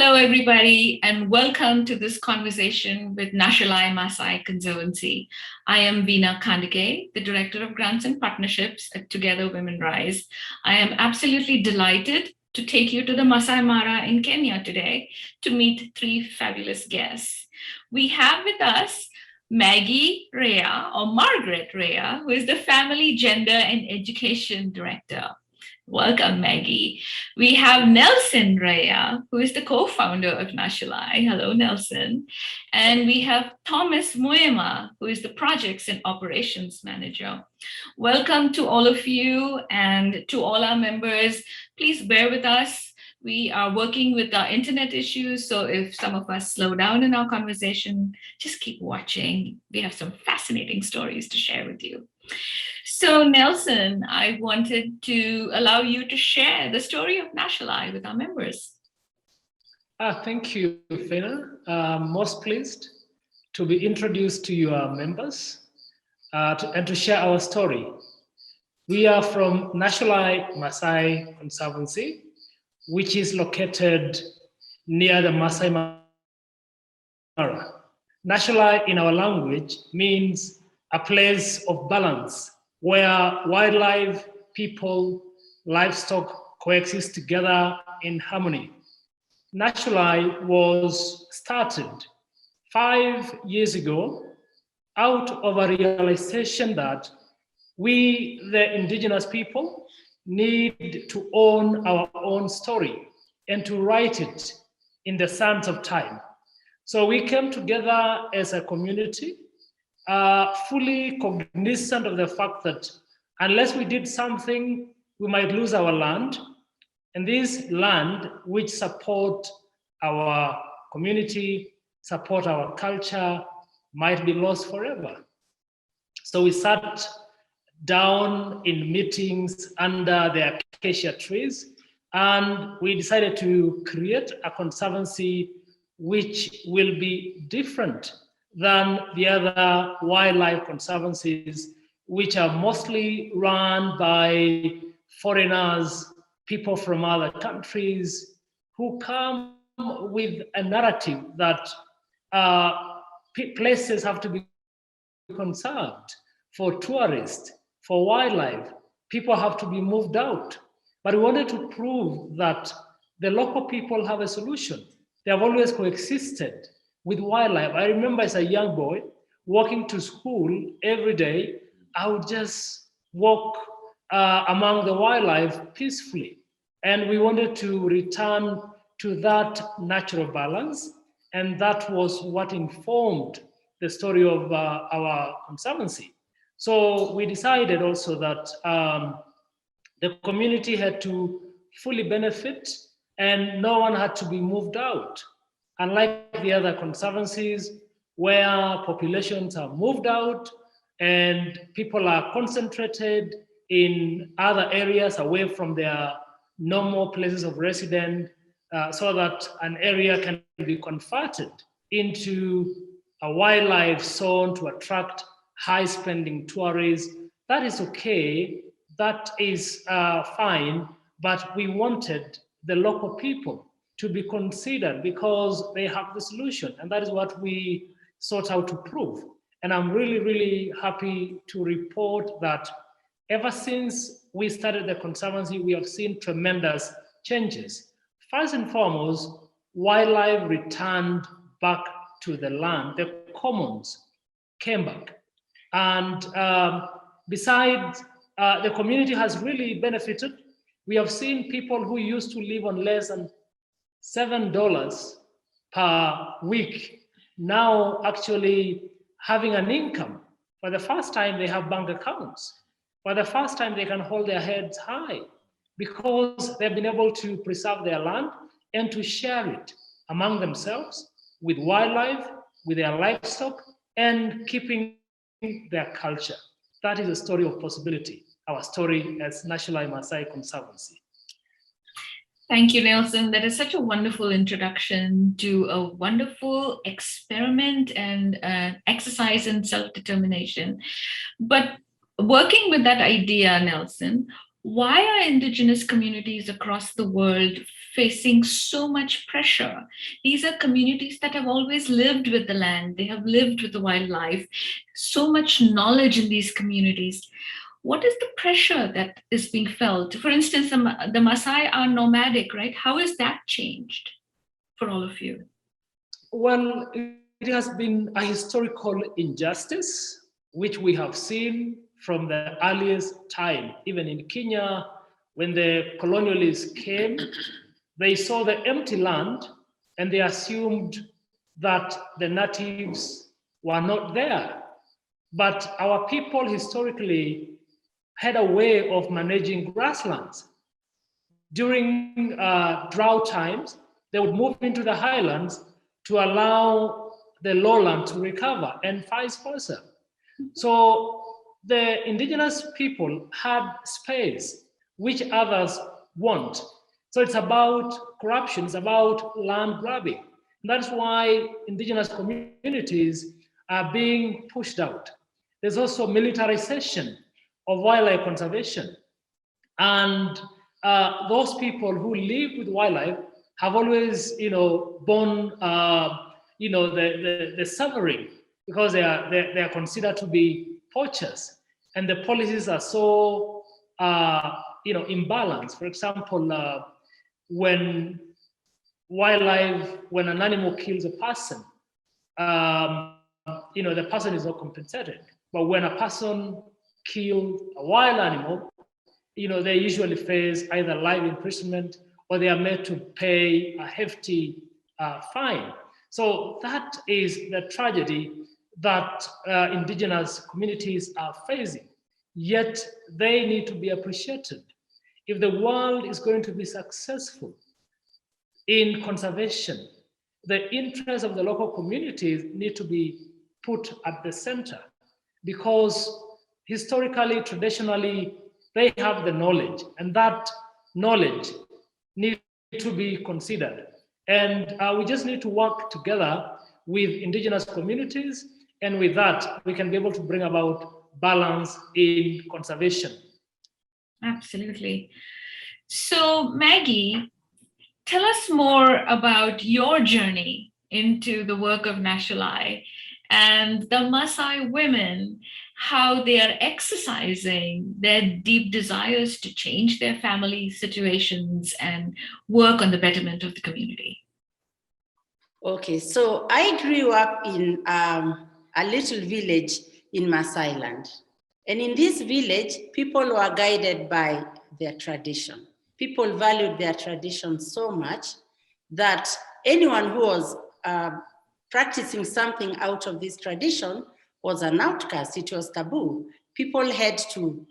Hello, everybody, and welcome to this conversation with Nashulai Maasai Conservancy. I am Veena Kandike, the Director of Grants and Partnerships at Together Women Rise. I am absolutely delighted to take you to the Masai Mara in Kenya today to meet three fabulous guests. We have with us Maggie Reiyia, or Margaret Reiyia, who is the Family, Gender and Education Director. Welcome, Maggie. We have Nelson Reiyia, who is the co-founder of Nashulai. Hello, Nelson. And we have Thomas Muema, who is the Projects and Operations Manager. Welcome to all of you and to all our members. Please bear with us. We are working with our internet issues, so if some of us slow down in our conversation, just keep watching. We have some fascinating stories to share with you. So Nelson, I wanted to allow you to share the story of Nashulai with our members. Thank you, Veena. Most pleased to be introduced to your members and to share our story. We are from Nashulai Maasai Conservancy, which is located near the Masai Mara. Nashulai in our language means a place of balance, where wildlife, people, livestock coexist together in harmony. Nashulai was started 5 years ago out of a realization that we, the indigenous people, need to own our own story and to write it in the sands of time. So we came together as a community, fully cognizant of the fact that unless we did something, we might lose our land. And this land, which support our community, support our culture, might be lost forever. So we sat down in meetings under the acacia trees, and we decided to create a conservancy which will be different than the other wildlife conservancies, which are mostly run by foreigners, people from other countries, who come with a narrative that places have to be conserved for tourists, for wildlife. People have to be moved out. But we wanted to prove that the local people have a solution. They have always coexisted with wildlife. I remember as a young boy walking to school every day, I would just walk among the wildlife peacefully. And we wanted to return to that natural balance. And that was what informed the story of our conservancy. So we decided also that the community had to fully benefit and no one had to be moved out. Unlike the other conservancies where populations are moved out and people are concentrated in other areas away from their normal places of residence, so that an area can be converted into a wildlife zone to attract high-spending tourists. That is okay, that is fine, but we wanted the local people to be considered because they have the solution, and that is what we sought out to prove. And I'm really, really happy to report that ever since we started the Conservancy, we have seen tremendous changes. First and foremost, wildlife returned back to the land, the commons came back. And besides, the community has really benefited. We have seen people who used to live on less than $7 per week now actually having an income. For the first time, they have bank accounts. For the first time, they can hold their heads high because they've been able to preserve their land and to share it among themselves, with wildlife, with their livestock, and keeping their culture. That is a story of possibility, our story as Nashulai Maasai Conservancy. Thank you, Nelson. That is such a wonderful introduction to a wonderful experiment and exercise in self-determination. But working with that idea, Nelson, why are indigenous communities across the world facing so much pressure. These are communities that have always lived with the land, they have lived with the wildlife, so much knowledge in these communities. What is the pressure that is being felt? For instance, the Maasai are nomadic, right? How has that changed for all of you? Well, it has been a historical injustice, which we have seen from the earliest time. Even in Kenya, when the colonialists came, they saw the empty land and they assumed that the natives were not there. But our people historically had a way of managing grasslands. During drought times, they would move into the highlands to allow the lowland to recover and vice versa. So the indigenous people had space which others want. So it's about corruption, it's about land grabbing. That's why indigenous communities are being pushed out. There's also militarization of wildlife conservation. And those people who live with wildlife have always, borne, the suffering because they are considered to be poachers, and the policies are so, imbalanced. For example, when when an animal kills a person, the person is not compensated. But when a person killed a wild animal, they usually face either life imprisonment or they are made to pay a hefty fine. So that is the tragedy that indigenous communities are facing. Yet they need to be appreciated. If the world is going to be successful in conservation, the interests of the local communities need to be put at the center because historically, traditionally, they have the knowledge, and that knowledge needs to be considered. And we just need to work together with indigenous communities, and with that, we can be able to bring about balance in conservation. Absolutely. So, Maggie, tell us more about your journey into the work of Nashulai and the Maasai women, how they are exercising their deep desires to change their family situations and work on the betterment of the community. Okay, so I grew up in a little village in Maasai land. And in this village, people were guided by their tradition. People valued their tradition so much that anyone who was practicing something out of this tradition was an outcast. It was taboo. People had to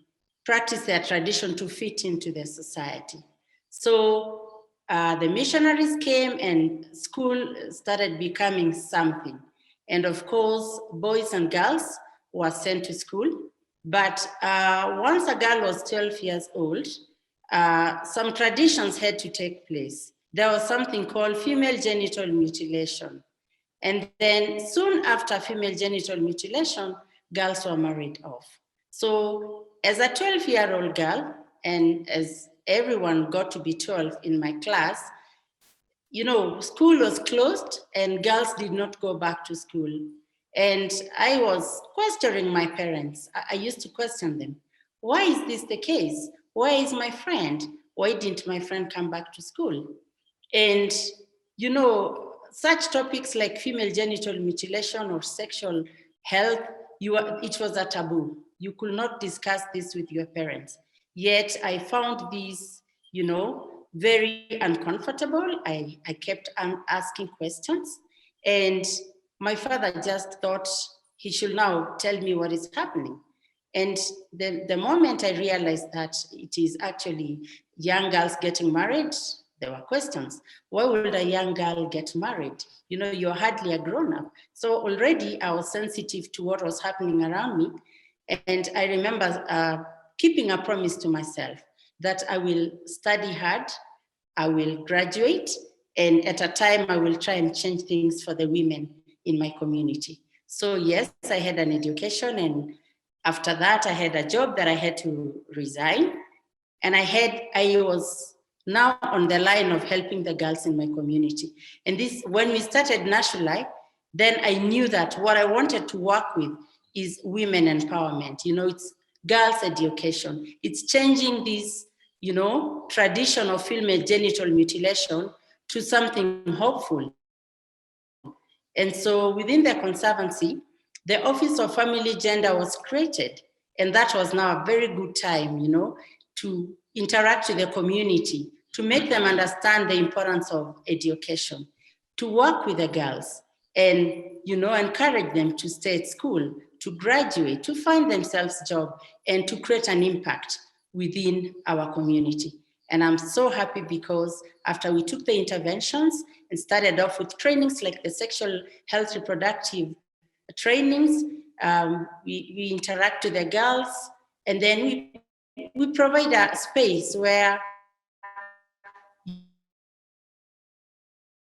practice their tradition to fit into the society. So the missionaries came and school started becoming something. And of course, boys and girls were sent to school. But once a girl was 12 years old, some traditions had to take place. There was something called female genital mutilation. And then soon after female genital mutilation, girls were married off. So as a 12-year-old girl, and as everyone got to be 12 in my class, school was closed and girls did not go back to school. And I was questioning my parents. I used to question them. Why is this the case? Where is my friend? Why didn't my friend come back to school? And, such topics like female genital mutilation or sexual health, it was a taboo. You could not discuss this with your parents. Yet I found this, very uncomfortable. I kept asking questions. And my father just thought he should now tell me what is happening. And the moment I realized that it is actually young girls getting married, there were questions. Why would a young girl get married? You're hardly a grown-up. So already I was sensitive to what was happening around me. And I remember keeping a promise to myself that I will study hard, I will graduate, and at a time I will try and change things for the women in my community. So yes, I had an education, and after that I had a job that I had to resign. And I was now on the line of helping the girls in my community. And this, when we started Nashulai, then I knew that what I wanted to work with is women empowerment. You know, it's girls' education. It's changing this, you know, tradition of female genital mutilation to something hopeful. And so within the Conservancy, the Office of Family Gender was created. And that was now a very good time, you know, to interact with the community, to make them understand the importance of education, to work with the girls and, you know, encourage them to stay at school, to graduate, to find themselves a job, and to create an impact within our community. And I'm so happy because after we took the interventions and started off with trainings like the sexual health reproductive trainings, we interact with the girls, and then we provide a space where,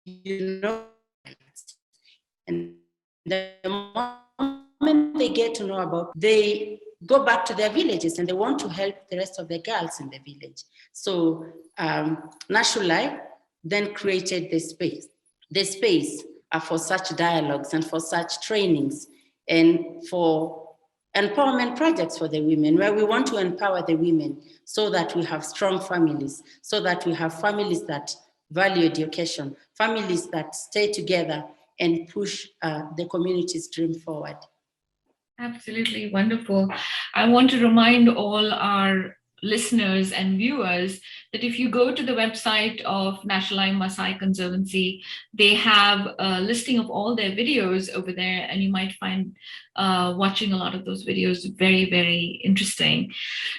you know, and the moment they get to know about, they go back to their villages and they want to help the rest of the girls in the village. So Nashulai then created the space for such dialogues and for such trainings and for empowerment projects for the women, where we want to empower the women so that we have strong families, so that we have families that value education, families that stay together and push the community's dream forward. Absolutely wonderful. I want to remind all our listeners and viewers that if you go to the website of Nashulai Maasai Conservancy, they have a listing of all their videos over there, and you might find watching a lot of those videos very, very interesting.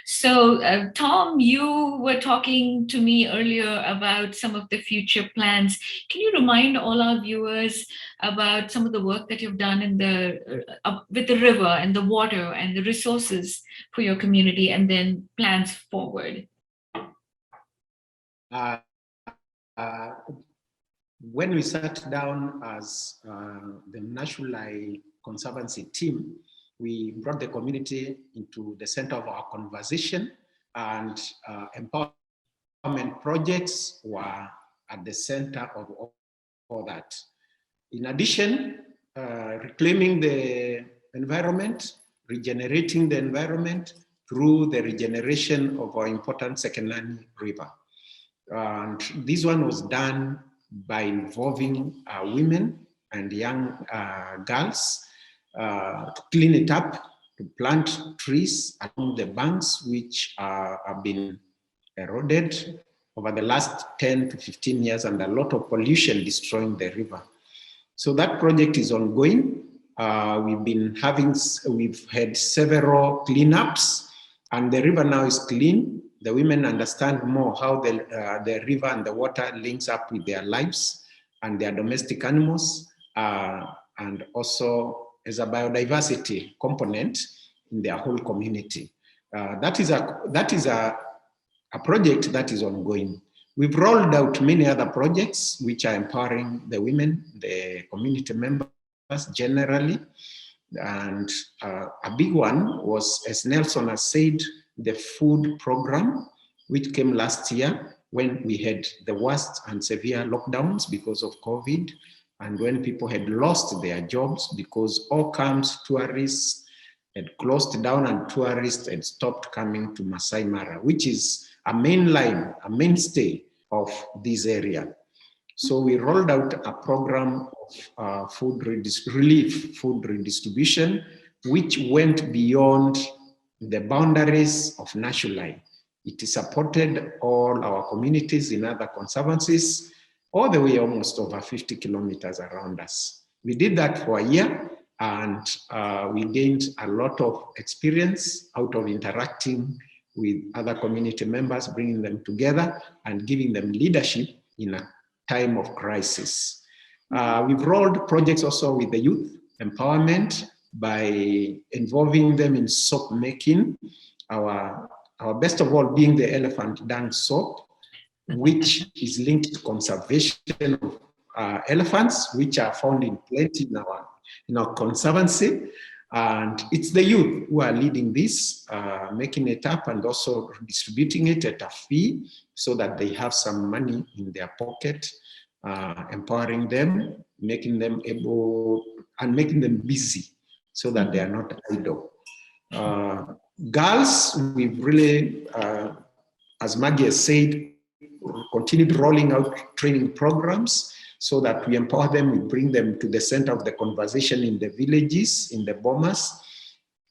So, Tom, you were talking to me earlier about some of the future plans. Can you remind all our viewers about some of the work that you've done in with the river and the water and the resources for your community, and then plans forward? When we sat down as the Nashulai Conservancy team, we brought the community into the center of our conversation, and empowerment projects were at the center of all that. In addition, reclaiming the environment, regenerating the environment through the regeneration of our important Sekenani River. And this one was done by involving women and young girls to clean it up, to plant trees along the banks, which have been eroded over the last 10 to 15 years, and a lot of pollution destroying the river. So that project is ongoing. We've had several cleanups, and the river now is clean. The women understand more how the river and the water links up with their lives and their domestic animals, and also as a biodiversity component in their whole community. That is a project that is ongoing. We've rolled out many other projects which are empowering the women, the community members generally. And a big one was, as Nelson has said, the food program, which came last year when we had the worst and severe lockdowns because of COVID, and when people had lost their jobs because all camps, tourists had closed down and tourists had stopped coming to Masai Mara, which is a mainstay of this area. So we rolled out a program of food redistribution, which went beyond the boundaries of Nashulai. It supported all our communities in other conservancies, all the way almost over 50 kilometers around us. We did that for a year, and we gained a lot of experience out of interacting with other community members, bringing them together and giving them leadership in a time of crisis. We've rolled projects also with the youth empowerment by involving them in soap making, our best of all being the elephant dung soap, which is linked to conservation of elephants, which are found in plenty in our conservancy. And it's the youth who are leading this, making it up and also distributing it at a fee so that they have some money in their pocket, empowering them, making them able and making them busy so that they are not idle. Girls, we've really, as Maggie has said, continued rolling out training programs so that we empower them, we bring them to the center of the conversation in the villages, in the bomas,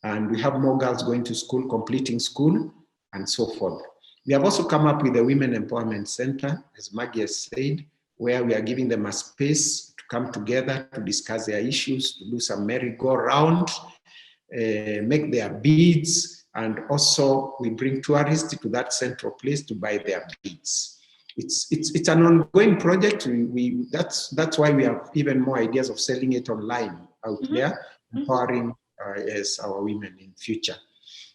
and we have more girls going to school, completing school, and so forth. We have also come up with a Women Empowerment Center, as Maggie has said, where we are giving them a space to come together to discuss their issues, to do some merry-go-round, make their beads, and also we bring tourists to that central place to buy their beads. It's an ongoing project. That's why we have even more ideas of selling it online out there, empowering as our women in future.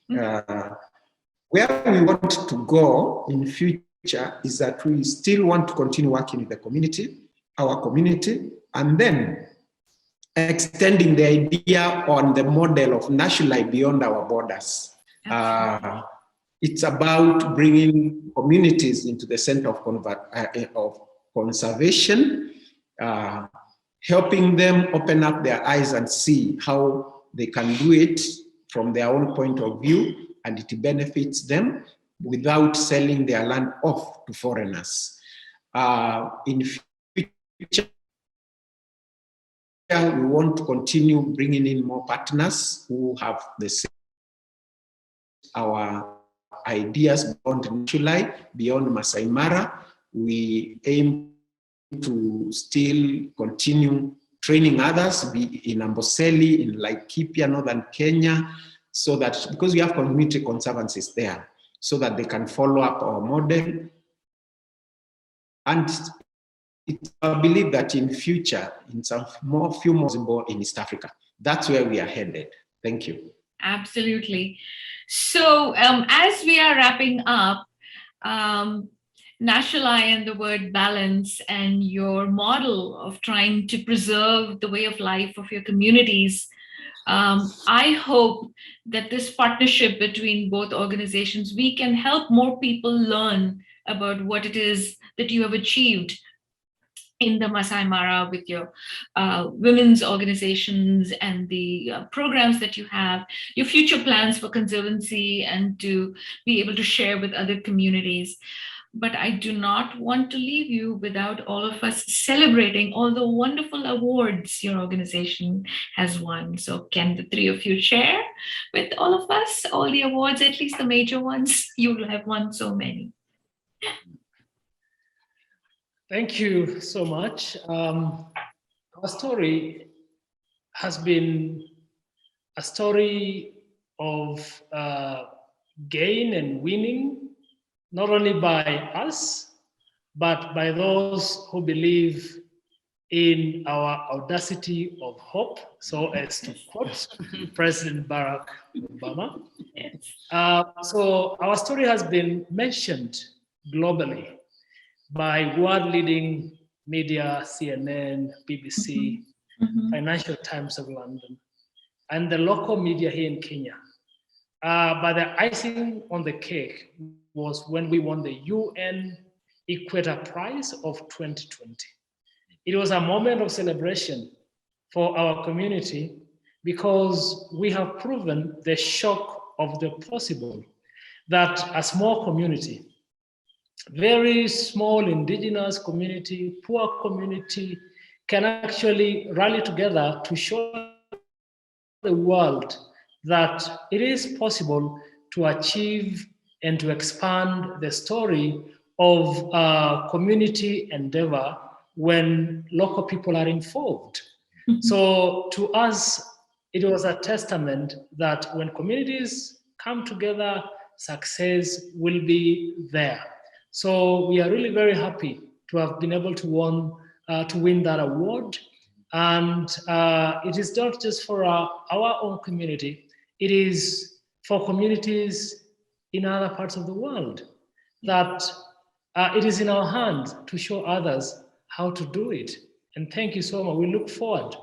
Where we want to go in future is that we still want to continue working with the community, our community, and then extending the idea on the model of Nashulai beyond our borders. It's about bringing communities into the center of conservation, helping them open up their eyes and see how they can do it from their own point of view, and it benefits them without selling their land off to foreigners. In future, we want to continue bringing in more partners who have the same our ideas beyond Nashulai, beyond Masai Mara. We aim to still continue training others, be in Amboseli, in Laikipia, northern Kenya, so that, because we have community conservancies there, so that they can follow up our model. And I believe that in future, in few more in East Africa, that's where we are headed. Thank you. Absolutely. So as we are wrapping up, Nashulai and the word balance and your model of trying to preserve the way of life of your communities, I hope that this partnership between both organizations, we can help more people learn about what it is that you have achieved in the Masai Mara with your women's organizations and the programs that you have, your future plans for conservancy, and to be able to share with other communities. But I do not want to leave you without all of us celebrating all the wonderful awards your organization has won. So can the three of you share with all of us all the awards, at least the major ones? You will have won so many. Thank you so much. Our story has been a story of gain and winning, not only by us, but by those who believe in our audacity of hope, so as to quote President Barack Obama. So our story has been mentioned globally by world-leading media, CNN, BBC, Financial Times of London, and the local media here in Kenya. But the icing on the cake was when we won the UN Equator Prize of 2020. It was a moment of celebration for our community because we have proven the shock of the possible, that a small community, very small indigenous community, poor community, can actually rally together to show the world that it is possible to achieve and to expand the story of community endeavor when local people are involved. So to us, it was a testament that when communities come together, success will be there. So we are really very happy to have been able to win that award. And it is not just for our own community, it is for communities in other parts of the world, that it is in our hands to show others how to do it. And thank you so much. We look forward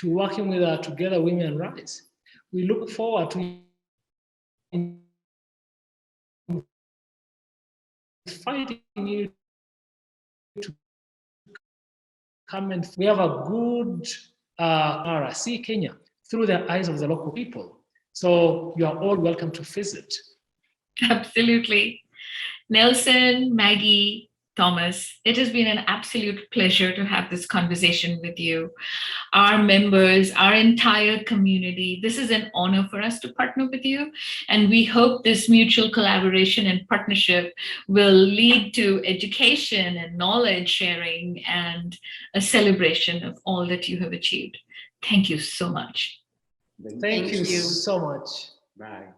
to working with our Together Women Rise. we look forward to inviting you to come and we have a good see Kenya through the eyes of the local people. So you are all welcome to visit. Absolutely. Nelson, Maggie, Thomas, it has been an absolute pleasure to have this conversation with you. Our members, our entire community, this is an honor for us to partner with you. And we hope this mutual collaboration and partnership will lead to education and knowledge sharing and a celebration of all that you have achieved. Thank you so much. Thank you so much. Bye.